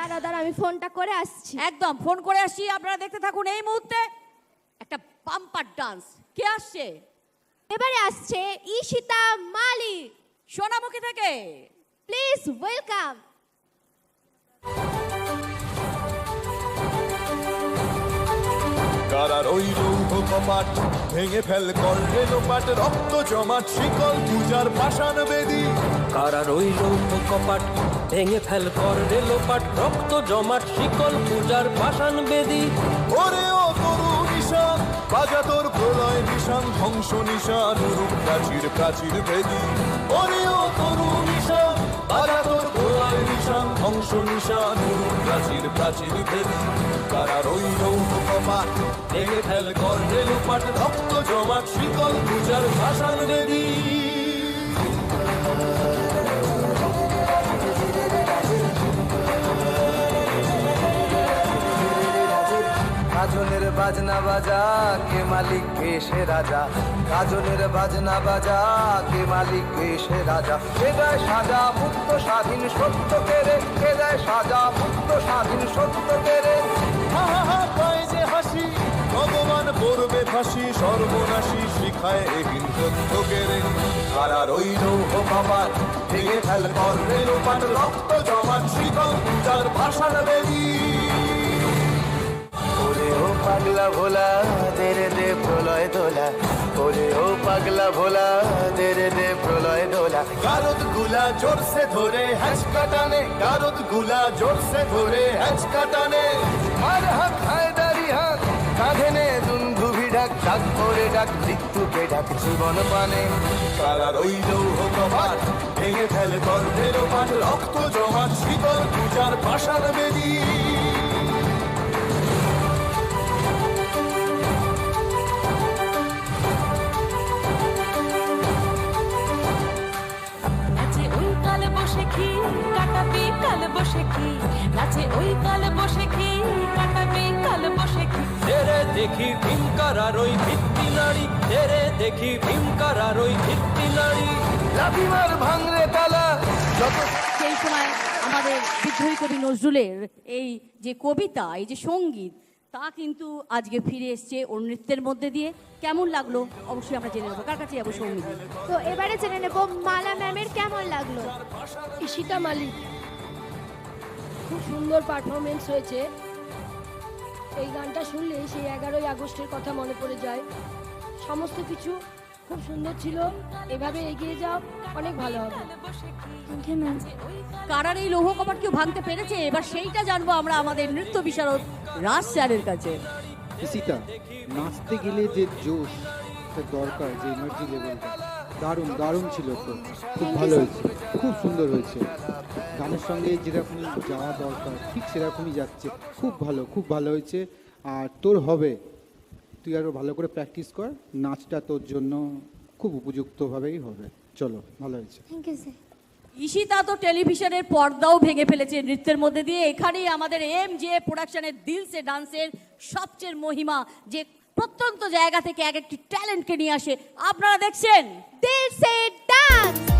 দাঁড়া দাঁড়া, আমি ফোনটা করে আসছি। একদম ফোন করে আসি, আপনারা দেখতে থাকুন। এই মুহূর্তে একটা বাম্পার ডান্স। কে আসছে? এবারে আসছে ঈশিতা মালিক, সোনামুখী থেকে। Please welcome. কারার ওই লৌহ কপাট ভেঙে ফেল করলে লোপাট, রক্ত জমাট শিকল পূজার পাষাণ বেদী। কারার ওই লৌহ কপাট ভেঙে ফেল কর রে লোপাট, রক্ত জমাট শিকল পূজার পাষাণ বেদী। ওরে ও তরু নিশান বাজা তোর প্রলয় নিশান, ধ্বংস নিশান রূপ প্রাচীর প্রাচীর ভেদী। ওরে ও তরু নিশান বাজা তোর প্রলয় নিশান, ধ্বংস নিশান রূপ প্রাচীর প্রাচীর ভেদী। কারার ওই লৌহ কপাট ভেঙে ফেল করলে লোপাট, রক্ত জমাট শিকল পূজার পাষাণ বেদী। গাজনের বাজনা বাজা কে মালিক কে সে রাজা, গাজনের বাজনা বাজা কে মালিক কে সে রাজা। কে দেয় সাজা মুক্ত স্বাধীন সত্য কেড়ে, কে দেয় সাজা মুক্ত স্বাধীন সত্য কেড়ে। হা হা হা পায় যে হাসি, ভগবান পড়বে ফাঁসি, সর্বনাশী শিখায় এহীন তথ্য কেড়ে। কারার ওই লৌহ কপাট ভেঙে ফেল করলে লোপাট, রক্ত জমাট শিকল পূজার পাষাণ বেদী। ওরে ও পাগলা ভোলা দে রে দে প্রলয় দোলা, ওরে ও পাগলা ভোলা দে রে দে প্রলয় দোলা। গারদ গুলা জোরসে ধরে হ্যাচ কাটানে, গারদ গুলা জোরসে ধরে হ্যাচ কাটানে। আর হাত খায় দাড়ি হাত কাঁধে নে দুন্ধুভি ডাক, ডাক করে ডাক মৃত্যুকে ডাক জীবন পানে। কারার ওই লৌহ কপাট ভেঙে ফেল করলে লোপাট, রক্ত জমাট শিকল পূজার পাষাণ বেদী। নাচে ওই কাল বসে কি কাটাবি কাল বসে কি, নাচে ওই কাল বসে কি কাটাবি কাল বসে কি। তেরে দেখি ভীমকারার ওই ভিত্তি নারী, তেরে দেখি ভীমকারার ওই ভিত্তি নারী। লাফিমার ভাঙরে তালা যত সেই সময় আমাদের বিদ্রোহী কবি নজরুলের এই যে কবিতা, এই যে সঙ্গীত, তা কিন্তু আজকে ফিরে এসছে ওর নৃত্যের মধ্যে দিয়ে। কেমন লাগলো অবশ্যই আমরা জেনে নেবো। কার কাছে যাবো সঙ্গীত? তো এবারে জেনে নেব মালা ম্যামের কেমন লাগলো। ঈশিতা মালিক, খুব সুন্দর পারফরমেন্স হয়েছে। এই গানটা শুনলেই সেই 11ই আগস্টের কথা মনে পড়ে যায়। সমস্ত কিছু খুব সুন্দর ছিল, এভাবে এগিয়ে যাও, অনেক ভালো হবে। কারার এই লৌহ কপাট কেউ ভাঙতে পেরেছে? এবার সেইটা জানবো আমরা আমাদের নৃত্য বিশারদ রাজ স্যারের কাছে। ঈশিতা, নাচতে গেলে যে জোশ দরকার, যে এনার্জি লেভেলটা দারুণ দারুণ ছিল। তো খুব ভালো হয়েছে, খুব সুন্দর হয়েছে। গানের সঙ্গে যেরকম যাওয়া দরকার ঠিক সেরকমই যাচ্ছে। খুব ভালো হয়েছে। আর তোর হবে, তুই আরও ভালো করে প্র্যাকটিস কর। নাচটা তোর জন্য খুব উপযুক্তভাবেই হবে। চলো, ভালো হয়েছে। Thank you sir. ঈশিতা তো টেলিভিশনের পর্দাও ভেঙে ফেলেছে নৃত্যের মধ্যে দিয়ে। এখানেই আমাদের MJ প্রোডাকশনের দিল সে ডান্সের সবচেয়ে মহিমা, যে প্রত্যন্ত জায়গা থেকে এক একটি ট্যালেন্টকে নিয়ে আসে। আপনারা দেখছেন দিল সে ডান্স।